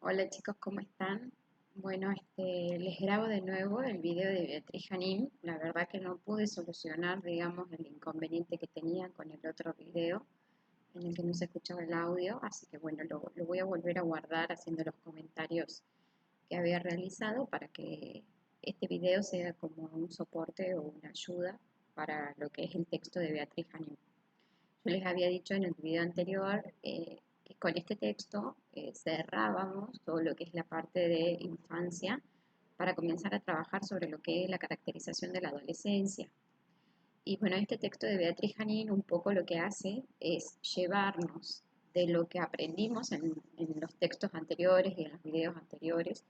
Hola chicos, ¿cómo están? Bueno, les grabo de nuevo el video de Beatriz Janín. La verdad que no pude solucionar, digamos, el inconveniente que tenía con el otro video en el que no se escuchaba el audio, así que bueno, lo voy a volver a guardar haciendo los comentarios que había realizado para que este video sea como un soporte o una ayuda para lo que es el texto de Beatriz Janín. Yo les había dicho en el video anterior que con este texto cerrábamos todo lo que es la parte de infancia para comenzar a trabajar sobre lo que es la caracterización de la adolescencia. Y bueno, este texto de Beatriz Janín un poco lo que hace es llevarnos de lo que aprendimos en los textos anteriores y en los videos anteriores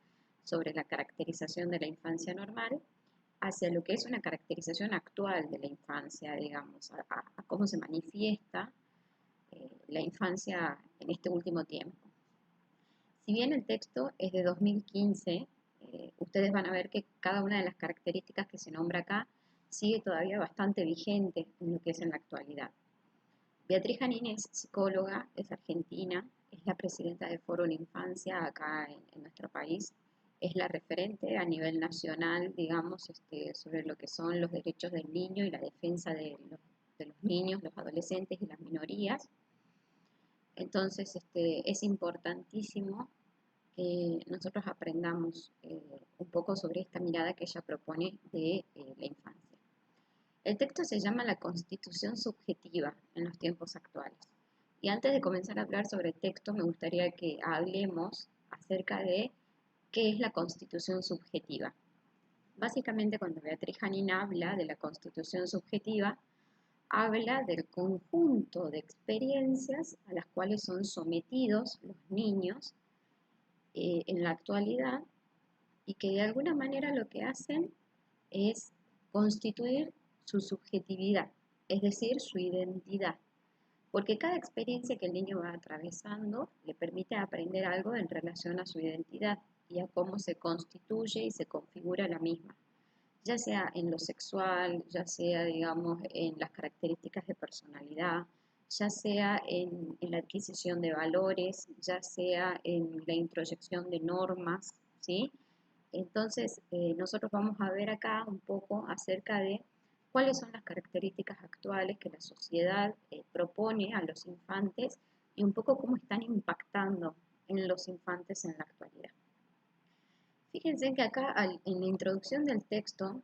sobre la caracterización de la infancia normal hacia lo que es una caracterización actual de la infancia, digamos, a cómo se manifiesta la infancia en este último tiempo. Si bien el texto es de 2015, ustedes van a ver que cada una de las características que se nombra acá sigue todavía bastante vigente en lo que es en la actualidad. Beatriz Janín es psicóloga, es argentina, es la presidenta de Foro La Infancia acá en nuestro país, es la referente a nivel nacional, digamos, sobre lo que son los derechos del niño y la defensa de los niños, los adolescentes y las minorías. Entonces, es importantísimo que nosotros aprendamos un poco sobre esta mirada que ella propone de la infancia. El texto se llama La Constitución Subjetiva en los tiempos actuales. Y antes de comenzar a hablar sobre el texto, me gustaría que hablemos acerca de qué es la Constitución Subjetiva. Básicamente, cuando Beatriz Janín habla de la Constitución Subjetiva, habla del conjunto de experiencias a las cuales son sometidos los niños en la actualidad y que de alguna manera lo que hacen es constituir su subjetividad, es decir, su identidad, porque cada experiencia que el niño va atravesando le permite aprender algo en relación a su identidad y a cómo se constituye y se configura la misma, ya sea en lo sexual, ya sea, digamos, en las características de personalidad, ya sea en la adquisición de valores, ya sea en la introyección de normas, ¿sí? Entonces, nosotros vamos a ver acá un poco acerca de cuáles son las características actuales que la sociedad propone a los infantes y un poco cómo están impactando en los infantes en la actualidad. Fíjense que acá en la introducción del texto,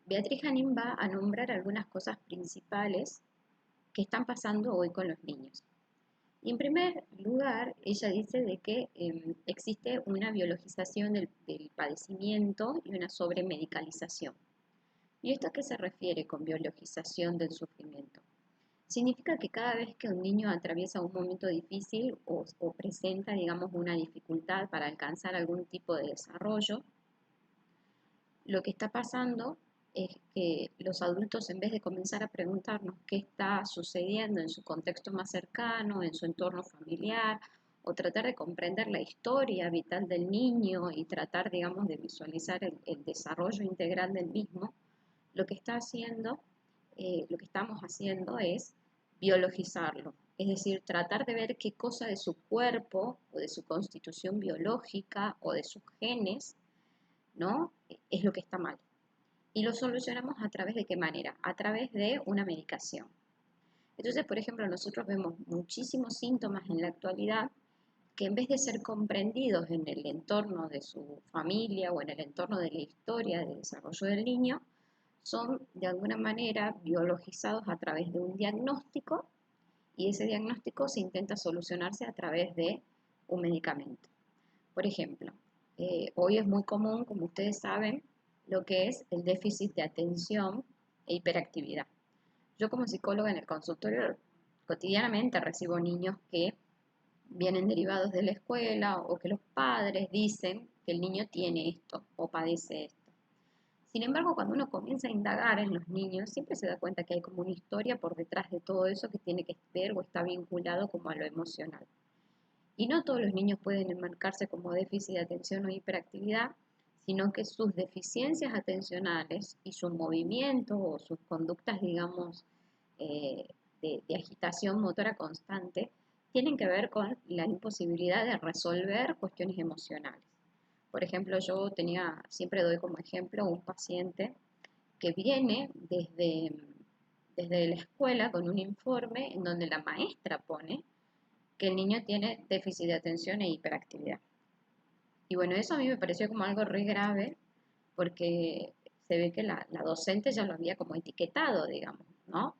Beatriz Janín va a nombrar algunas cosas principales que están pasando hoy con los niños. Y en primer lugar, ella dice de que existe una biologización del padecimiento y una sobremedicalización. ¿Y esto a qué se refiere con biologización del sufrimiento? Significa que cada vez que un niño atraviesa un momento difícil o presenta, digamos, una dificultad para alcanzar algún tipo de desarrollo, lo que está pasando es que los adultos, en vez de comenzar a preguntarnos qué está sucediendo en su contexto más cercano, en su entorno familiar, o tratar de comprender la historia vital del niño y tratar, digamos, de visualizar el desarrollo integral del mismo, lo que está haciendo, lo que estamos haciendo es biologizarlo, es decir, tratar de ver qué cosa de su cuerpo o de su constitución biológica o de sus genes, ¿no? Es lo que está mal. Y lo solucionamos a través de qué manera? A través de una medicación. Entonces, por ejemplo, nosotros vemos muchísimos síntomas en la actualidad que en vez de ser comprendidos en el entorno de su familia o en el entorno de la historia de desarrollo del niño, son de alguna manera biologizados a través de un diagnóstico y ese diagnóstico se intenta solucionarse a través de un medicamento. Por ejemplo, hoy es muy común, como ustedes saben, lo que es el déficit de atención e hiperactividad. Yo como psicóloga en el consultorio cotidianamente recibo niños que vienen derivados de la escuela o que los padres dicen que el niño tiene esto o padece esto. Sin embargo, cuando uno comienza a indagar en los niños, siempre se da cuenta que hay como una historia por detrás de todo eso que tiene que ver o está vinculado como a lo emocional. Y no todos los niños pueden enmarcarse como déficit de atención o hiperactividad, sino que sus deficiencias atencionales y su movimiento o sus conductas, digamos, eh, de agitación motora constante, tienen que ver con la imposibilidad de resolver cuestiones emocionales. Por ejemplo, siempre doy como ejemplo un paciente que viene desde la escuela con un informe en donde la maestra pone que el niño tiene déficit de atención e hiperactividad. Y bueno, eso a mí me pareció como algo re grave porque se ve que la docente ya lo había como etiquetado, digamos, ¿no?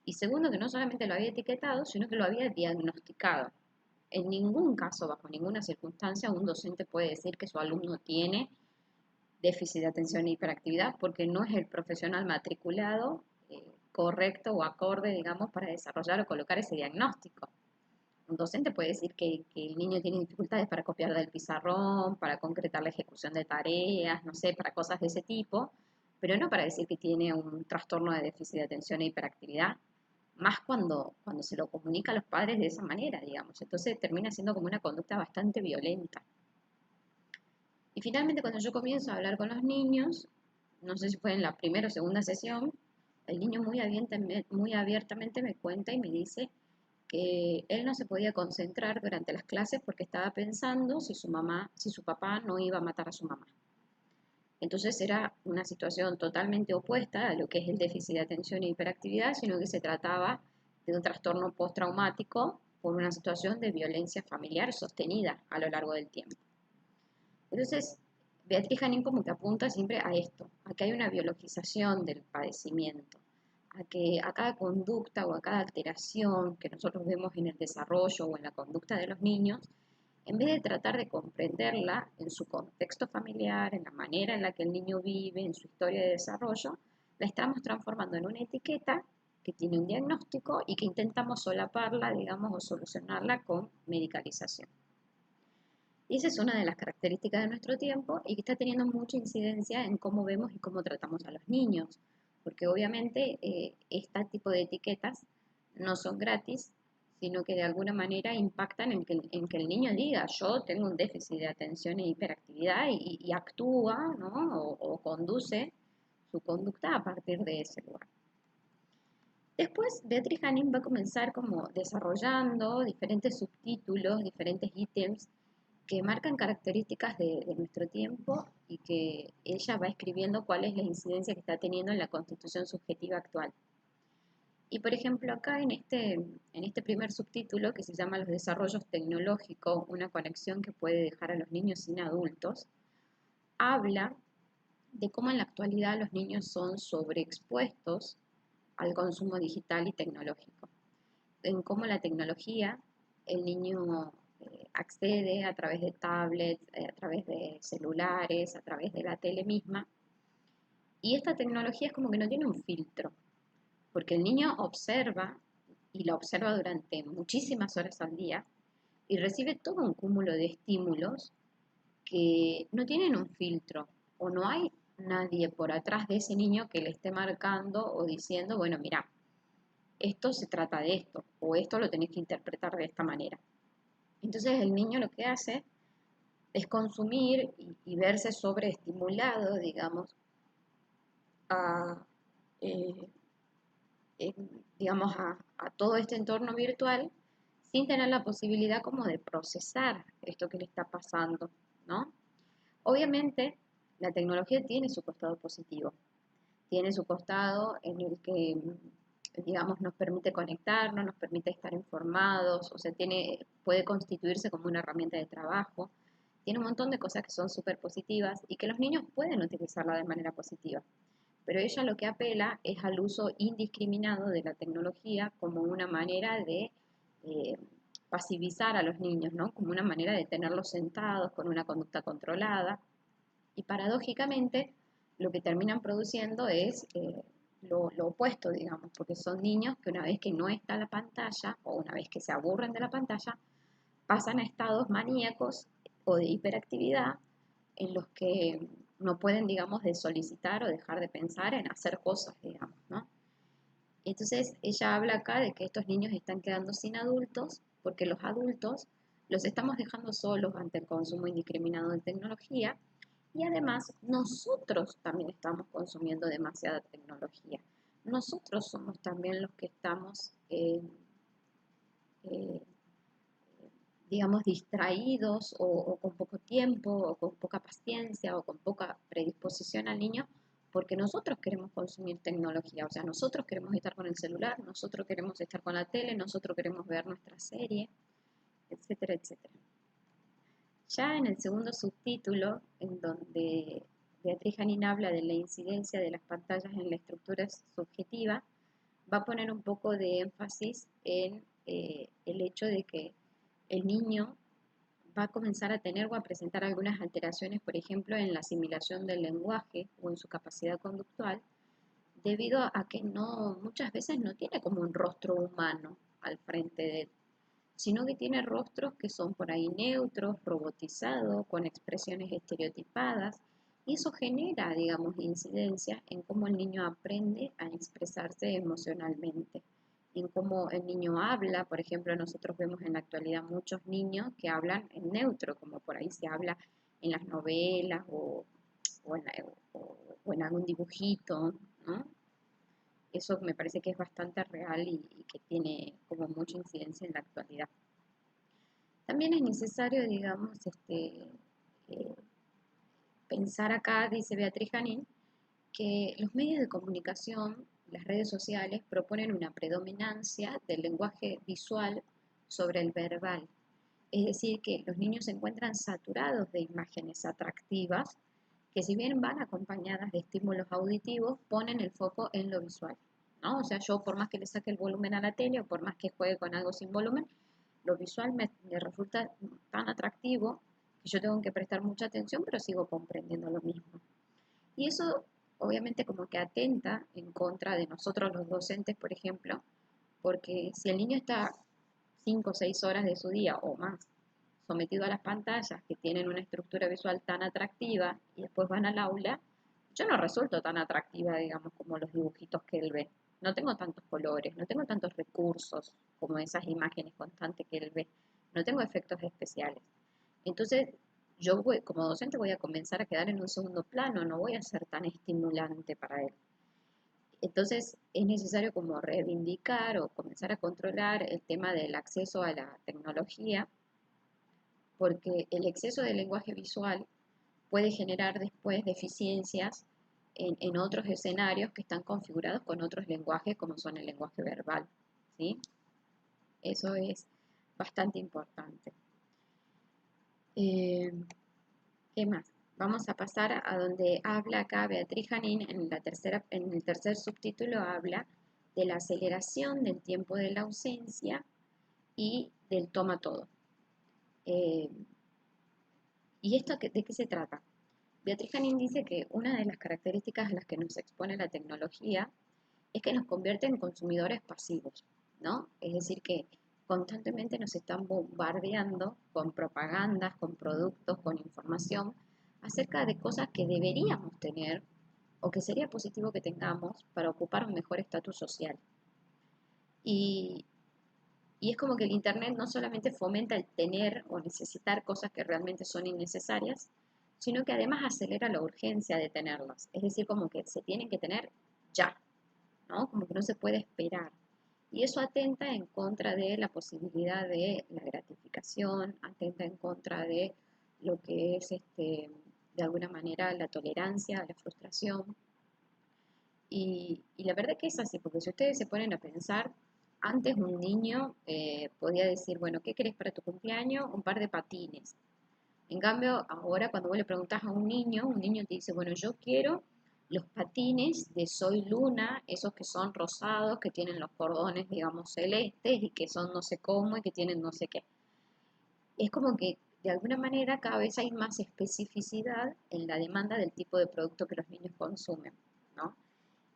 Y segundo, que no solamente lo había etiquetado, sino que lo había diagnosticado. En ningún caso, bajo ninguna circunstancia, un docente puede decir que su alumno tiene déficit de atención e hiperactividad porque no es el profesional matriculado correcto o acorde, digamos, para desarrollar o colocar ese diagnóstico. Un docente puede decir que el niño tiene dificultades para copiar del pizarrón, para concretar la ejecución de tareas, no sé, para cosas de ese tipo, pero no para decir que tiene un trastorno de déficit de atención e hiperactividad, más cuando se lo comunica a los padres de esa manera, digamos. Entonces termina siendo como una conducta bastante violenta. Y finalmente cuando yo comienzo a hablar con los niños, no sé si fue en la primera o segunda sesión, el niño muy abiertamente me cuenta y me dice que él no se podía concentrar durante las clases porque estaba pensando si su papá no iba a matar a su mamá. Entonces era una situación totalmente opuesta a lo que es el déficit de atención e hiperactividad, sino que se trataba de un trastorno postraumático por una situación de violencia familiar sostenida a lo largo del tiempo. Entonces, Beatriz Hanin como que apunta siempre a esto, a que hay una biologización del padecimiento, a que a cada conducta o a cada alteración que nosotros vemos en el desarrollo o en la conducta de los niños, en vez de tratar de comprenderla en su contexto familiar, en la manera en la que el niño vive, en su historia de desarrollo, la estamos transformando en una etiqueta que tiene un diagnóstico y que intentamos solaparla, digamos, o solucionarla con medicalización. Y esa es una de las características de nuestro tiempo y que está teniendo mucha incidencia en cómo vemos y cómo tratamos a los niños, porque obviamente este tipo de etiquetas no son gratis, sino que de alguna manera impactan en que el niño diga, yo tengo un déficit de atención e hiperactividad y actúa, ¿no? O conduce su conducta a partir de ese lugar. Después, Beatriz Hanin va a comenzar como desarrollando diferentes subtítulos, diferentes ítems que marcan características de nuestro tiempo y que ella va escribiendo cuál es la incidencia que está teniendo en la constitución subjetiva actual. Y por ejemplo, acá en este primer subtítulo que se llama Los desarrollos tecnológicos, una conexión que puede dejar a los niños sin adultos, habla de cómo en la actualidad los niños son sobreexpuestos al consumo digital y tecnológico, en cómo la tecnología, el niño accede a través de tablets, a través de celulares, a través de la tele misma. Y esta tecnología es como que no tiene un filtro, porque el niño observa y la observa durante muchísimas horas al día y recibe todo un cúmulo de estímulos que no tienen un filtro o no hay nadie por atrás de ese niño que le esté marcando o diciendo, bueno, mira, esto se trata de esto o esto lo tenés que interpretar de esta manera. Entonces el niño lo que hace es consumir y verse sobreestimulado, digamos, a, eh, digamos, a todo este entorno virtual sin tener la posibilidad como de procesar esto que le está pasando, ¿no? Obviamente, la tecnología tiene su costado positivo, tiene su costado en el que, digamos, nos permite conectarnos, nos permite estar informados, o sea, puede constituirse como una herramienta de trabajo, tiene un montón de cosas que son súper positivas y que los niños pueden utilizarla de manera positiva. Pero ella lo que apela es al uso indiscriminado de la tecnología como una manera de eh, pasivizar a los niños, ¿no? Como una manera de tenerlos sentados con una conducta controlada. Y paradójicamente, lo que terminan produciendo es lo opuesto, digamos, porque son niños que una vez que no está la pantalla o una vez que se aburren de la pantalla, pasan a estados maníacos o de hiperactividad en los que no pueden, digamos, de solicitar o dejar de pensar en hacer cosas, digamos, ¿no? Entonces, ella habla acá de que estos niños están quedando sin adultos porque los adultos los estamos dejando solos ante el consumo indiscriminado de tecnología y además nosotros también estamos consumiendo demasiada tecnología. Nosotros somos también los que estamos eh, digamos, distraídos o con poco tiempo o con poca paciencia o con poca predisposición al niño porque nosotros queremos consumir tecnología, o sea, nosotros queremos estar con el celular, nosotros queremos estar con la tele, nosotros queremos ver nuestra serie, etcétera, etcétera. Ya en el segundo subtítulo, en donde Beatriz Hanin habla de la incidencia de las pantallas en la estructura subjetiva, va a poner un poco de énfasis en el hecho de que el niño va a comenzar a tener o a presentar algunas alteraciones, por ejemplo, en la asimilación del lenguaje o en su capacidad conductual, debido a que no, muchas veces no tiene como un rostro humano al frente de él, sino que tiene rostros que son por ahí neutros, robotizados, con expresiones estereotipadas, y eso genera, digamos, incidencia en cómo el niño aprende a expresarse emocionalmente, en cómo el niño habla. Por ejemplo, nosotros vemos en la actualidad muchos niños que hablan en neutro, como por ahí se habla en las novelas o en, o en algún dibujito, ¿no? Eso me parece que es bastante real y que tiene como mucha incidencia en la actualidad. También es necesario, digamos, eh, pensar acá, dice Beatriz Janín, que los medios de comunicación, las redes sociales, proponen una predominancia del lenguaje visual sobre el verbal. Es decir, que los niños se encuentran saturados de imágenes atractivas que si bien van acompañadas de estímulos auditivos, ponen el foco en lo visual, ¿no? O sea, yo por más que le saque el volumen a la tele o por más que juegue con algo sin volumen, lo visual me resulta tan atractivo que yo tengo que prestar mucha atención, pero sigo comprendiendo lo mismo. Y eso obviamente como que atenta en contra de nosotros los docentes, por ejemplo, porque si el niño está 5 o 6 horas de su día o más sometido a las pantallas que tienen una estructura visual tan atractiva y después van al aula, yo no resulto tan atractiva, digamos, como los dibujitos que él ve. No tengo tantos colores, no tengo tantos recursos como esas imágenes constantes que él ve. No tengo efectos especiales. Entonces, yo voy, como docente voy a comenzar a quedar en un segundo plano, no voy a ser tan estimulante para él. Entonces, es necesario como reivindicar o comenzar a controlar el tema del acceso a la tecnología, porque el exceso de lenguaje visual puede generar después deficiencias en otros escenarios que están configurados con otros lenguajes, como son el lenguaje verbal, ¿sí? Eso es bastante importante. Eh, ¿Qué más? Vamos a pasar a donde habla acá Beatriz Janín en el tercer subtítulo habla de la aceleración del tiempo de la ausencia y del toma todo. ¿Y esto de qué se trata? Beatriz Janín dice que una de las características a las que nos expone la tecnología es que nos convierte en consumidores pasivos, ¿no? Es decir, que constantemente nos están bombardeando con propagandas, con productos, con información acerca de cosas que deberíamos tener o que sería positivo que tengamos para ocupar un mejor estatus social. Y, y es como que el Internet no solamente fomenta el tener o necesitar cosas que realmente son innecesarias, sino que además acelera la urgencia de tenerlas. Es decir, como que se tienen que tener ya, ¿no? Como que no se puede esperar. Y eso atenta en contra de la posibilidad de la gratificación, atenta en contra de lo que es, de alguna manera, la tolerancia a la frustración. Y la verdad que es así, porque si ustedes se ponen a pensar, antes un niño podía decir, bueno, ¿qué querés para tu cumpleaños? Un par de patines. En cambio, ahora cuando vos le preguntás a un niño te dice, bueno, yo quiero los patines de Soy Luna, esos que son rosados, que tienen los cordones, digamos, celestes y que son no sé cómo y que tienen no sé qué. Es como que de alguna manera cada vez hay más especificidad en la demanda del tipo de producto que los niños consumen, ¿no?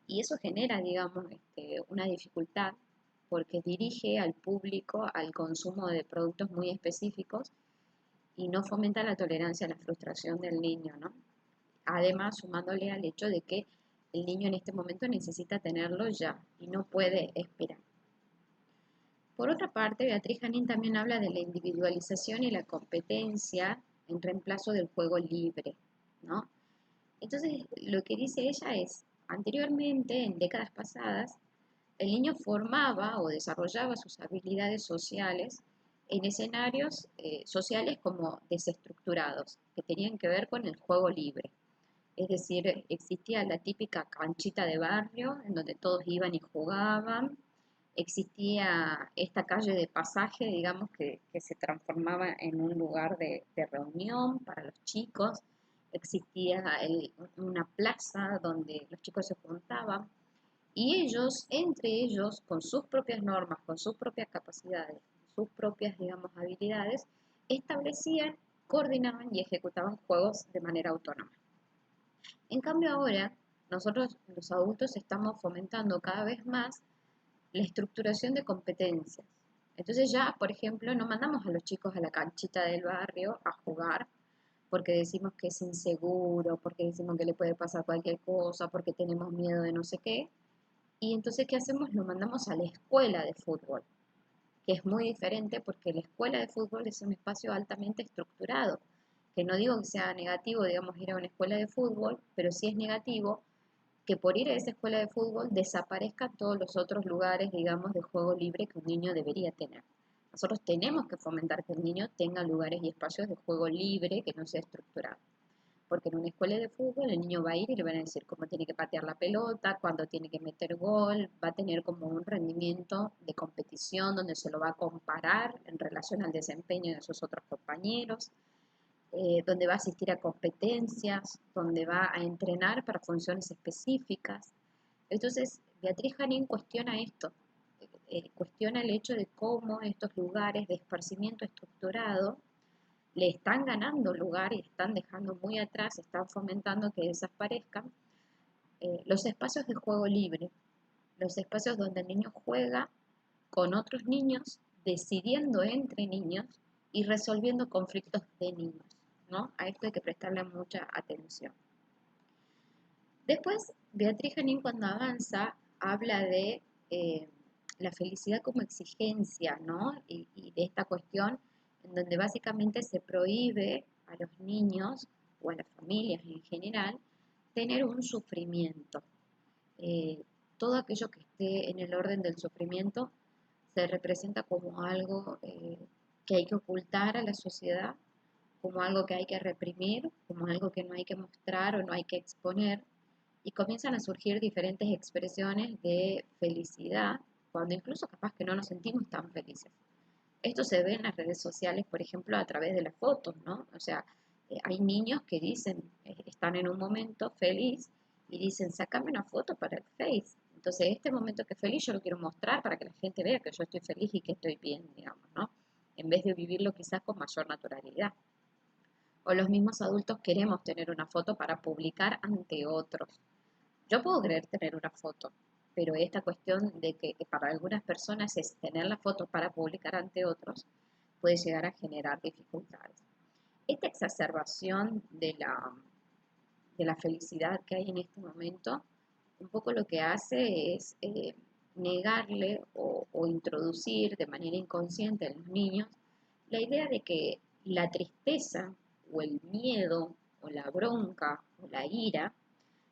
Y eso genera, digamos, una dificultad porque dirige al público al consumo de productos muy específicos y no fomenta la tolerancia a la frustración del niño, ¿no? Además, sumándole al hecho de que el niño en este momento necesita tenerlo ya y no puede esperar. Por otra parte, Beatriz Janín también habla de la individualización y la competencia en reemplazo del juego libre, ¿no? Entonces, lo que dice ella es, anteriormente, en décadas pasadas, el niño formaba o desarrollaba sus habilidades sociales en escenarios sociales como desestructurados, que tenían que ver con el juego libre. Es decir, existía la típica canchita de barrio en donde todos iban y jugaban. Existía esta calle de pasaje, digamos, que se transformaba en un lugar de reunión para los chicos. Existía una plaza donde los chicos se juntaban y ellos, entre ellos, con sus propias normas, con sus propias capacidades, sus propias, digamos, habilidades, establecían, coordinaban y ejecutaban juegos de manera autónoma. En cambio ahora, nosotros los adultos estamos fomentando cada vez más la estructuración de competencias. Entonces ya, por ejemplo, no mandamos a los chicos a la canchita del barrio a jugar porque decimos que es inseguro, porque decimos que le puede pasar cualquier cosa, porque tenemos miedo de no sé qué. Y entonces, ¿qué hacemos? Lo mandamos a la escuela de fútbol, que es muy diferente porque la escuela de fútbol es un espacio altamente estructurado, que no digo que sea negativo, digamos, ir a una escuela de fútbol, pero sí es negativo que por ir a esa escuela de fútbol desaparezcan todos los otros lugares, digamos, de juego libre que un niño debería tener. Nosotros tenemos que fomentar que el niño tenga lugares y espacios de juego libre que no sea estructurado. Porque en una escuela de fútbol el niño va a ir y le van a decir cómo tiene que patear la pelota, cuándo tiene que meter gol, va a tener como un rendimiento de competición donde se lo va a comparar en relación al desempeño de sus otros compañeros, donde va a asistir a competencias, donde va a entrenar para funciones específicas. Entonces, Beatriz Janín cuestiona esto, cuestiona el hecho de cómo estos lugares de esparcimiento estructurado le están ganando lugar y están dejando muy atrás, están fomentando que desaparezcan los espacios de juego libre, los espacios donde el niño juega con otros niños, decidiendo entre niños y resolviendo conflictos de niños, ¿no? A esto hay que prestarle mucha atención. Después, Beatriz Janín cuando avanza habla de la felicidad como exigencia, ¿no? Y de esta cuestión en donde básicamente se prohíbe a los niños o a las familias en general tener un sufrimiento. Eh, Todo aquello que esté en el orden del sufrimiento se representa como algo que hay que ocultar a la sociedad, como algo que hay que reprimir, como algo que no hay que mostrar o no hay que exponer, y comienzan a surgir diferentes expresiones de felicidad, cuando incluso capaz que no nos sentimos tan felices. Esto se ve en las redes sociales, por ejemplo, a través de las fotos, ¿no? O sea, hay niños que dicen, están en un momento feliz y dicen, sácame una foto para el Face. Entonces, este momento que es feliz yo lo quiero mostrar para que la gente vea que yo estoy feliz y que estoy bien, digamos, ¿no? En vez de vivirlo quizás con mayor naturalidad. O los mismos adultos queremos tener una foto para publicar ante otros. Yo puedo querer tener una foto, pero esta cuestión de que para algunas personas es tener la foto para publicar ante otros puede llegar a generar dificultades. Esta exacerbación de la felicidad que hay en este momento, un poco lo que hace es negarle o introducir de manera inconsciente en los niños la idea de que la tristeza o el miedo o la bronca o la ira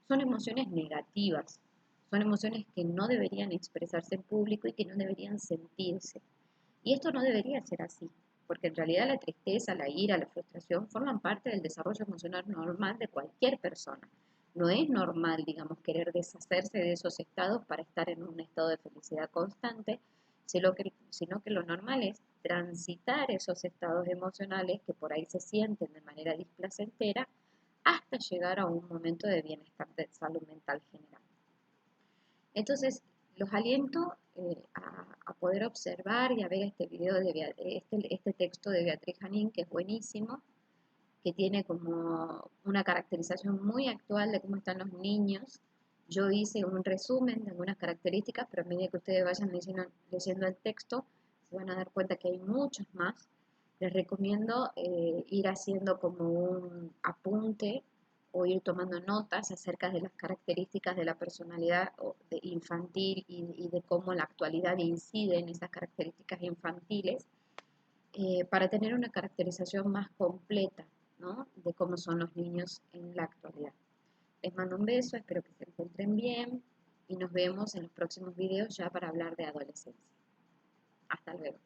son emociones negativas, son emociones que no deberían expresarse en público y que no deberían sentirse. Y esto no debería ser así, porque en realidad la tristeza, la ira, la frustración forman parte del desarrollo emocional normal de cualquier persona. No es normal, digamos, querer deshacerse de esos estados para estar en un estado de felicidad constante, sino que lo normal es transitar esos estados emocionales que por ahí se sienten de manera displacentera hasta llegar a un momento de bienestar de salud mental general. Entonces, los aliento a poder observar y a ver este video de este texto de Beatriz Janín, que es buenísimo, que tiene como una caracterización muy actual de cómo están los niños. Yo hice un resumen de algunas características, pero a medida que ustedes vayan leyendo el texto, se van a dar cuenta que hay muchos más. Les recomiendo ir haciendo como un apunte o ir tomando notas acerca de las características de la personalidad infantil y de cómo la actualidad incide en esas características infantiles para tener una caracterización más completa, ¿no?, de cómo son los niños en la actualidad. Les mando un beso, espero que se encuentren bien y nos vemos en los próximos videos ya para hablar de adolescencia. Hasta luego.